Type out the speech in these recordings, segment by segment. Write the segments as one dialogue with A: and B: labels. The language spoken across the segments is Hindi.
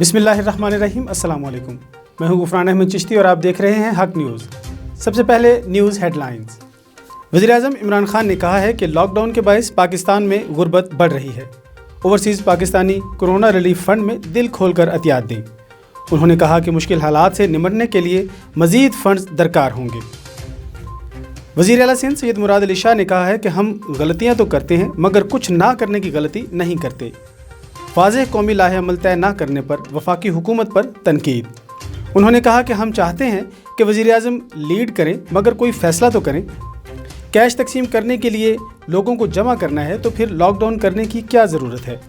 A: बिस्मिल्लाहिर्रहमानिर्रहीम, अस्सलाम वालेकुम। मैं हूं गुफरान अहमद चिश्ती और आप देख रहे हैं हक न्यूज़। सबसे पहले न्यूज़ हेडलाइंस। वज़ीर-ए-आज़म इमरान खान ने कहा है कि लॉकडाउन के बायस पाकिस्तान में गुर्बत बढ़ रही है। Overseas Pakistani corona relief fund में दिल खोलकर अतियात दें। उन्होंने कहा कि मुश्किल हालात से निमटने के लिए मज़ीद फंड्स दरकार होंगे। वज़ीर आला सिंध सैयद मुराद अली शाह ने कहा है कि हम गलतियाँ तो करते हैं मगर कुछ ना करने की गलती नहीं करते। वाज़ेह कौमी लाहे अमल तय न करने पर वफाकी हुकूमत पर तनकीद। उन्होंने कहा कि हम चाहते हैं कि वज़ीर-ए-आज़म लीड करें मगर कोई फ़ैसला तो करें। कैश तकसीम करने के लिए लोगों को जमा करना है तो फिर लॉकडाउन करने की क्या ज़रूरत है।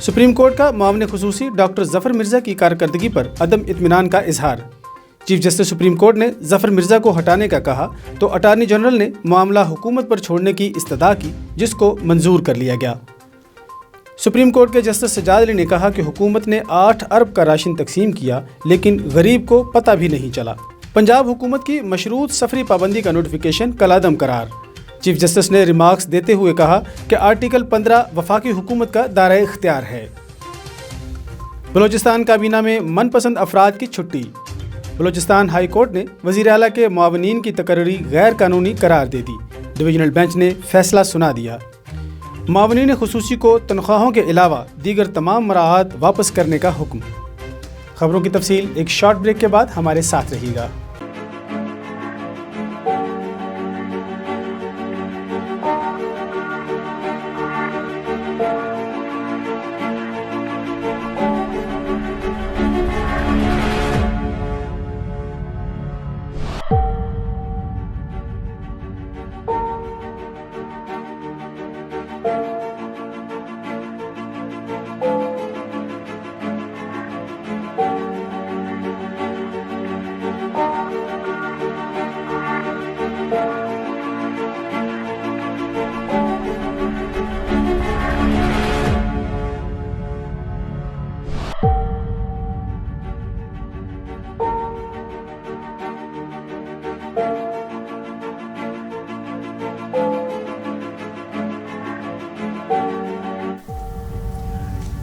A: सुप्रीम कोर्ट का मामले खुसूसी डॉक्टर ज़फ़र मिर्ज़ा की कारकर्दगी पर अदम इत्मीनान का इजहार। चीफ जस्टिस सुप्रीम कोर्ट ने ज़फ़र मिर्ज़ा को हटाने का कहा तो अटार्नी जनरल ने मामला हुकूमत पर छोड़ने की इस्तदा की, जिसको मंजूर कर लिया गया। सुप्रीम कोर्ट के जस्टिस सज्जाद अली ने कहा कि हुकूमत ने 8 अरब का राशन तकसीम किया लेकिन गरीब को पता भी नहीं चला। पंजाब हुकूमत की मशरूत सफरी पाबंदी का नोटिफिकेशन कलादम करार। चीफ जस्टिस ने रिमार्क्स देते हुए कहा कि आर्टिकल 15 वफाकी हुकूमत का दायरा इख्तियार है। बलोचिस्तान काबीना में मनपसंद अफराद की छुट्टी। बलोचिस्तान हाई कोर्ट ने वज़ीर आला के मुआवनीन की तकर्री गैर कानूनी करार दे दी। डिवीजनल बेंच ने फैसला सुना दिया। मुआवनीन खुसूसी को तनख्वाहों के अलावा दीगर तमाम मराहत वापस करने का हुक्म। खबरों की तफसील एक शॉर्ट ब्रेक के बाद हमारे साथ रहिएगा।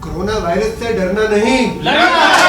B: कोरोना वायरस से डरना नहीं,
C: लड़ना है।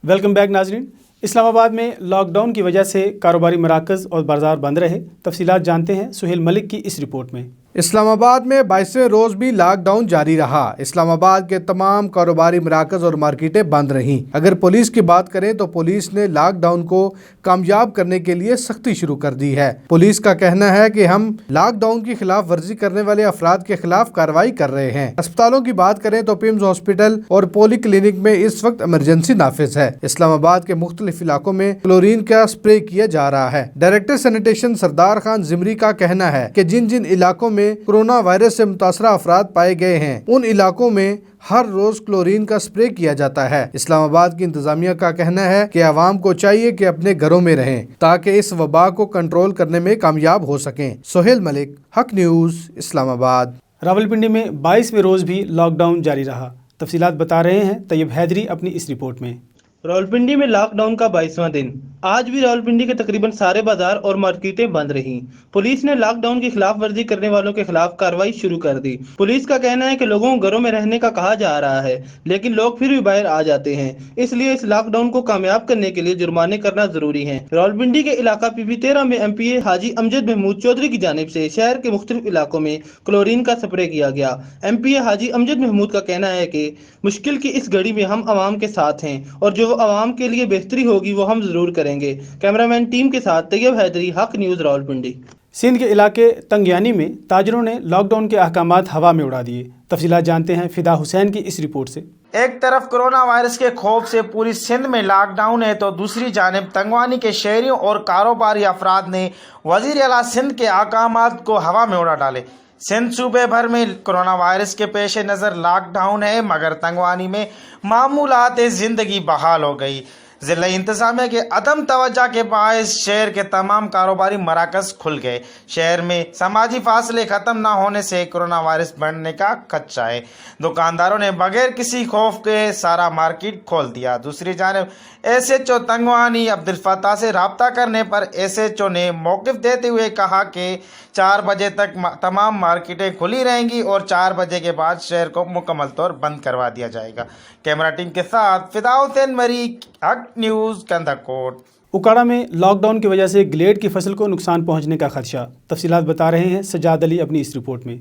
A: वेलकम बैक नाजरीन। इस्लामाबाद में लॉकडाउन की वजह से कारोबारी मराकज़ और बाजार बंद रहे। तफसीलात जानते हैं सुहेल मलिक की इस रिपोर्ट में।
D: इस्लामाबाद में 22वें रोज़ भी लॉकडाउन जारी रहा। इस्लामाबाद के तमाम कारोबारी मराकज़ और मार्केटें बंद रहीं। अगर पुलिस की बात करें तो पुलिस ने लॉकडाउन को कामयाब करने के लिए सख्ती शुरू कर दी है। पुलिस का कहना है कि हम लॉकडाउन की खिलाफ वर्जी करने वाले अफराद के खिलाफ कार्रवाई कर रहे हैं। अस्पतालों की बात करें तो पिम्स हॉस्पिटल और पोली क्लिनिक में इस वक्त इमरजेंसी नाफिज है। इस्लामाबाद के मुख्तलिफ इलाकों में क्लोरीन का स्प्रे किया जा रहा है। डायरेक्टर सैनिटेशन सरदार खान जिमरी का कहना है कि जिन जिन इलाकों में कोरोना वायरस से मुतासरा अफराद पाए गए हैं उन इलाकों में हर रोज क्लोरीन का स्प्रे किया जाता है। इस्लामाबाद की इंतजामिया का कहना है कि आवाम को चाहिए कि अपने घरों में रहें ताकि इस वबा को कंट्रोल करने में कामयाब हो सकें। सुहेल मलिक, हक न्यूज़, इस्लामाबाद।
A: रावलपिंडी में 22वें रोज़ भी लॉकडाउन जारी रहा। तफसीलात बता रहे हैं तैयब हैदरी अपनी इस रिपोर्ट में।
E: रावलपिंडी में लॉकडाउन का 22वां दिन। आज भी रावलपिंडी के तकरीबन सारे बाजार और मार्केटें बंद रहीं। पुलिस ने लॉकडाउन की खिलाफ वर्जी करने वालों के खिलाफ कार्रवाई शुरू कर दी। पुलिस का कहना है कि लोगों को घरों में रहने का कहा जा रहा है लेकिन लोग फिर भी बाहर आ जाते हैं, इसलिए इस लॉकडाउन को कामयाब करने के लिए जुर्माने करना जरूरी है। रावलपिंडी के इलाका PB13 में MPA हाजी अमजद महमूद चौधरी की जानिब से शहर के मुख्तलिफ इलाकों में क्लोरीन का स्प्रे किया गया। MPA हाजी अमजद महमूद का कहना है कि मुश्किल की इस घड़ी में हम आवाम के साथ हैं और जो आवाम के लिए बेहतरी होगी वो हम जरूर करेंगे। कैमरामैन टीम के साथ तैयब हैदरी, हक न्यूज़, रावलपिंडी।
A: सिंध के इलाके तंगयानी में ताजरों ने लॉकडाउन के अहकामात हवा में उड़ा दिए। तफसीलात जानते हैं फिदा हुसैन की इस रिपोर्ट से।
F: एक तरफ कोरोना वायरस के खौफ से पूरी सिंध में लॉकडाउन है तो दूसरी जानिब तंगवानी के शहरियों और कारोबारी अफराद ने वज़ीर आला सिंध के अहकामात को हवा में उड़ा डाले। सिंध सूबे भर में कोरोना वायरस के पेश नज़र लॉकडाउन है मगर तंगवानी में मामूलात ज़िंदगी बहाल हो गई। ज़िला इंतज़ामिया के अदम तवज्जो के बायस शहर के तमाम कारोबारी मराकज़ खुल गए। शहर में समाजी फासले ख़त्म न होने से कोरोना वायरस बढ़ने का खदशा है। दुकानदारों ने बगैर किसी खौफ के सारा मार्केट खोल दिया। दूसरी जानिब SHO तंगवानी अब्दुल फत्ताह से रब्ता करने पर SHO ने मौक़िफ़ देते हुए कहा कि 4 बजे तक तमाम मार्केटें खुली रहेंगी और 4 बजे के बाद शहर को मुकम्मल तौर बंद करवा दिया जाएगा। कैमरा टीम के साथ फिदाउद्दीन मरीक, हक न्यूज़, कंधाकोट।
A: उकाड़ा में लॉकडाउन की वजह से ग्लेड की फसल को नुकसान पहुंचने का खदशा। तफसीलात बता रहे हैं सज्जाद अली अपनी इस रिपोर्ट में।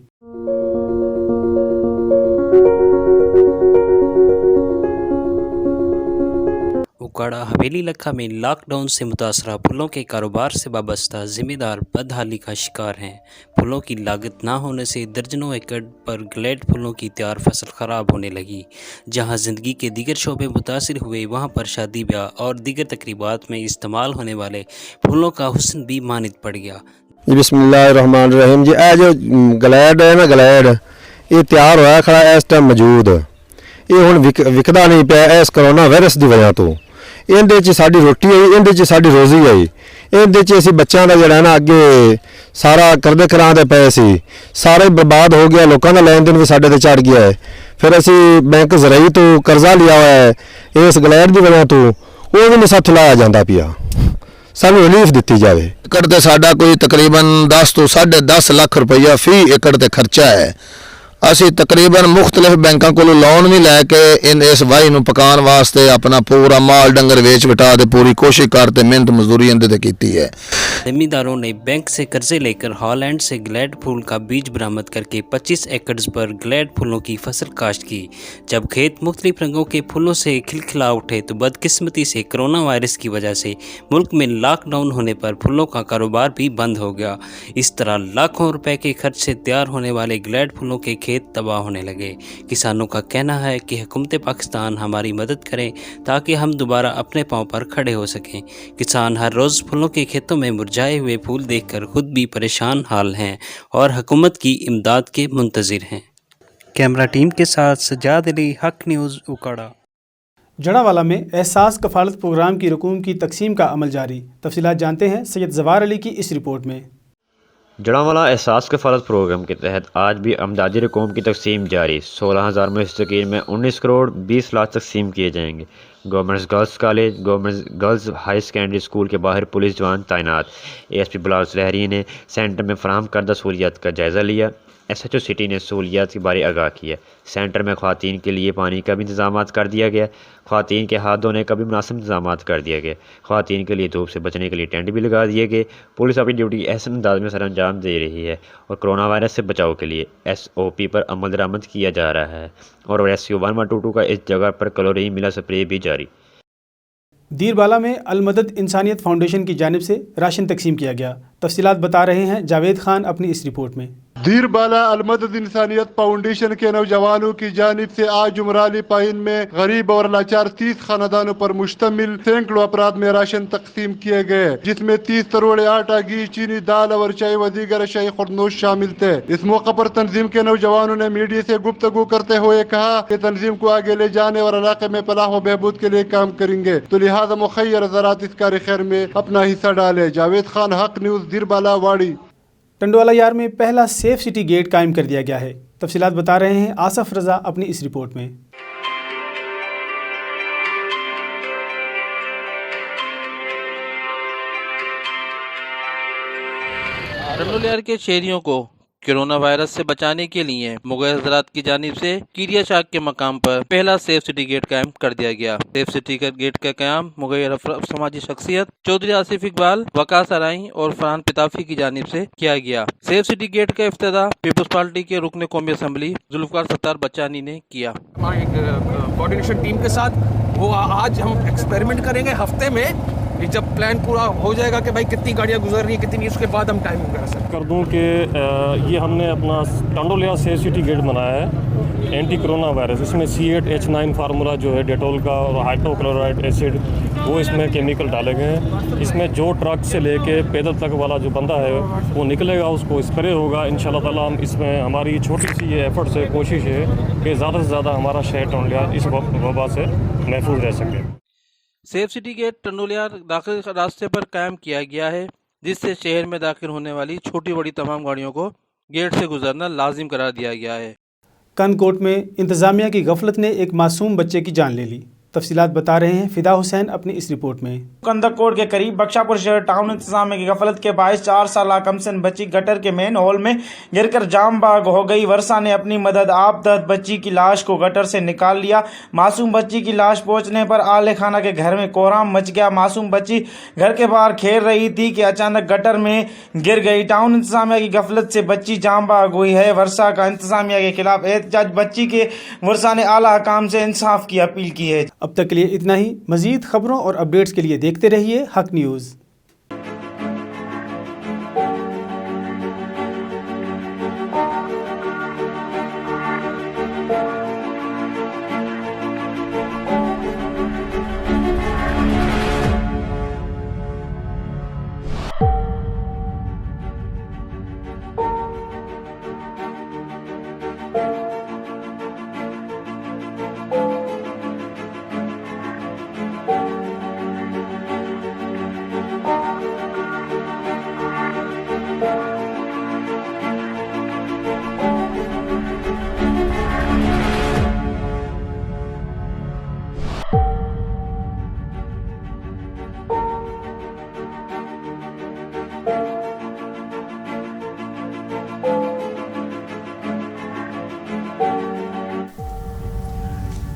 C: उकाड़ा हवेली इलाका में लॉकडाउन से मुतासरा फूलों के कारोबार से वाबस्ता जिम्मेदार बदहाली का शिकार हैं। फूलों की लागत ना होने से दर्जनों एकड़ पर ग्लेड फूलों की तैयार फसल ख़राब होने लगी। जहां ज़िंदगी के दीगर शोबे मुतासिर हुए, वहां पर शादी ब्याह और दीगर तकरीबात में इस्तेमाल होने वाले फूलों का हुस्न भी मानित पड़ गया।
G: बिस्मिल्लाहिर्रहमानिर्रहीम जी, जो ग्लेड है ना, ग्लेड ये तैयार होया खड़ा इस टाइम मौजूद, ये हुण विकदा नहीं पिया इस कोरोना वायरस की वजह तो। ਇਹਦੇ 'ਚ ਸਾਡੀ ਰੋਟੀ ਆਈ, ਇਹਦੇ 'ਚ ਸਾਡੀ ਰੋਜ਼ੀ ਆਈ, ਇਹਦੇ 'ਚ ਅਸੀਂ ਬੱਚਿਆਂ ਦਾ ਜਿਹੜਾ ਨਾ ਅੱਗੇ ਸਾਰਾ ਕਰਦੇ ਕਰਾਂਦੇ ਪਏ ਸੀ, ਸਾਰਾ ਹੀ ਬਰਬਾਦ ਹੋ ਗਿਆ। ਲੋਕਾਂ ਦਾ ਲੈਣ ਦੇਣ ਵੀ ਸਾਡੇ ਤੇ ਚੜ ਗਿਆ ਹੈ। ਫਿਰ ਅਸੀਂ ਬੈਂਕ ਜ਼ਰਾਈ ਤੋਂ ਕਰਜ਼ਾ ਲਿਆ ਹੋਇਆ ਹੈ ਇਸ ਗਲੈਡ ਦੀ ਵਜ੍ਹਾ ਤੋਂ, ਉਹ ਵੀ ਨਹੀਂ ਸਾਥ ਲਾਇਆ ਜਾਂਦਾ ਪਿਆ। ਸਾਨੂੰ ਰਿਲੀਫ ਦਿੱਤੀ ਜਾਵੇ।
H: एकड़ ते साडा कोई तकरीबन 10 तो 10.5 लाख रुपया फी एकड़ ते खर्चा है। ਅਸੀਂ तकरीबन मुख्तलिफ बैंकों को लोन भी लैके इस वाही ਨੂੰ पकाने वास्ते अपना पूरा माल डंगर वेच बिटा दे पूरी कोशिश करते मेहनत मजदूरी इनके ते कीती है।
C: जमींदारों ने बैंक से कर्जे लेकर हॉलैंड से ग्लेड फूल का बीज बरामद करके 25 एकड़ पर ग्लेड फूलों की फसल काश्त की। जब खेत मुख्तलिफ रंगों के फूलों से खिलखिला उठे तो बदकिस्मती से कोरोना वायरस की वजह से मुल्क में लॉकडाउन होने पर फूलों का कारोबार भी बंद हो गया। इस तरह लाखों रुपए के खर्च से तैयार होने वाले ग्लेड फूलों के खेत तबाह होने लगे। किसानों का कहना है कि हुकूमत पाकिस्तान हमारी मदद करें ताकि हम दोबारा अपने पांव पर खड़े हो सकें। किसान हर रोज़ फूलों के खेतों में मुरझाए हुए फूल देखकर खुद भी परेशान हाल हैं और हुकूमत की इमदाद के मुंतज़िर हैं। कैमरा टीम के साथ सज्जाद अली, हक न्यूज़, उकाड़ा।
A: जड़ावाला में एहसास कफालत प्रोग्राम की रकूम की तकसीम का अमल जारी। तफसीलात जानते हैं सैयद जवार अली की इस रिपोर्ट में।
I: जड़ावाला एहसास कफालत प्रोग्राम के तहत आज भी अमदादी रकूम की तकसीम जारी। 16,000 मुस्तकीन में 19 करोड़ 20 लाख तकसीम किए जाएंगे। Government girls college, government girls high secondary school के बाहर पुलिस जवान तैनात। ASP बिलाल सुलहरी ने सेंटर में फराहम करदा सहूलियात का जायज़ा लिया। SHO सिटी ने सहूलियात के बारे आगाह किया। सेंटर में ख़वातीन के लिए पानी का भी इंतजाम कर दिया गया। ख़वातीन के हाथ धोने का भी मुनासिब इंतजाम कर दिया गया। ख़वातीन के लिए धूप से बचने के लिए टेंट भी लगा दिए गए। पुलिस अपनी ड्यूटी ऐसे अंदाज में सर अंजाम दे रही है और कोरोना वायरस से बचाव के लिए SOP पर अमल दरामद किया जा रहा है और रेस्क्यू 1122 का इस जगह पर क्लोरीन मिला स्प्रे भी जारी।
A: दीरबाला में अलमदद इंसानियत फाउंडेशन की जानिब से राशन तकसीम किया गया। तफसीलात बता रहे हैं जावेद खान अपनी इस रिपोर्ट में।
J: दीरबाला अलमदद इंसानियत फाउंडेशन के नौजवानों की जानिब से आज जुमराली पाइन में गरीब और लाचार 30 खानदानों पर मुश्तमिल सैकड़ों अफराद में राशन तकसीम किए गए, जिसमें 30 तरोड़े आटा, घी, चीनी, दाल और चाय व दीगर अशाई खुर्दनोश शामिल थे। इस मौके पर तंजीम के नौजवानों ने मीडिया से गुफ्तगू करते हुए कहा कि तंजीम को आगे ले जाने और इलाके में फलाह व बहबूद के लिए काम करेंगे, तो लिहाजा मुखैर ज़रात इस कार्य खैर में अपना हिस्सा डाले। जावेद खान, हक न्यूज़, दीरबाला, वाड़ी।
A: टंडवाला यार में पहला सेफ सिटी गेट कायम कर दिया गया है। तफसीलात बता रहे हैं आसफ रजा अपनी इस रिपोर्ट में।
K: टंडवाला यार के शहरियों को कोरोना वायरस से बचाने के लिए मुग़ल हज़रात की जानिब से कीरिया शाख के मकाम पर पहला सेफ सिटी गेट कायम कर दिया गया। सेफ सिटी गेट का क़याम मुग़ल समाजी शख्सियत चौधरी आसिफ इकबाल, वकास अराई और फरहान पिताफी की जानिब से किया गया। सेफ सिटी गेट का इफ्तिताह पीपल्स पार्टी के रुकन कौमी असम्बली जुल्फ़िकार सत्तार बच्चानी ने किया।
L: हमारी एक कोऑर्डिनेशन टीम के साथ वो आज हम एक्सपेरिमेंट करेंगे हफ्ते में, जब प्लान पूरा हो जाएगा कि भाई कितनी गाड़ियाँ गुजर रही हैं कितनी नहीं, उसके बाद हम टाइम वगैरह सेट
M: कर दूं कि ये हमने अपना टंडोलिया सेफ सिटी गेट बनाया है एंटी कोरोना वायरस। इसमें C8H9 फार्मूला जो है डेटोल का और हाइड्रोक्लोराइड एसिड वो इसमें केमिकल डाले गए हैं। इसमें जो ट्रक से लेके पैदल तक वाला जो बंदा है वो निकलेगा, उसको स्प्रे होगा। इंशाल्लाह ताला हम इसमें हमारी छोटी सी ये एफर्ट्स है, कोशिश है कि ज़्यादा से ज़्यादा हमारा शहर टंडोलिया इस वबा से महफूज रह सके।
K: सेफ सिटी गेट टंडोलिया दाखिल रास्ते पर कायम किया गया है, जिससे शहर में दाखिल होने वाली छोटी बड़ी तमाम गाड़ियों को गेट से गुजरना लाजिम करार दिया गया है।
A: कनकोट में इंतजामिया की गफलत ने एक मासूम बच्चे की जान ले ली। तफसीलात बता रहे हैं फिदा हुसैन अपनी इस रिपोर्ट में।
F: कंदकोट के करीब बख्शापुर शहर टाउन इंतजामिया की गफलत के बायस 4 साल कमसन बच्ची गटर के मेन होल में गिरकर जाम बाग हो गई। वर्षा ने अपनी मदद आपदत बच्ची की लाश को गटर से निकाल लिया। मासूम बच्ची की लाश पहुंचने पर आले खाना के घर में कोहराम मच गया। मासूम बच्ची घर के बाहर खेल रही थी कि अचानक गटर में गिर गई। टाउन इंतजामिया की गफलत से बच्ची जाम बाग हुई है। वर्षा का इंतजामिया के खिलाफ एहतजाज। बच्ची के वर्षा ने आला हकाम से इंसाफ की अपील की है।
A: अब तक के लिए इतना ही। मजीद खबरों और अपडेट्स के लिए देखते रहिए हक न्यूज़।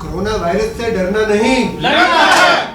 B: कोरोना वायरस से डरना नहीं, लड़ना है।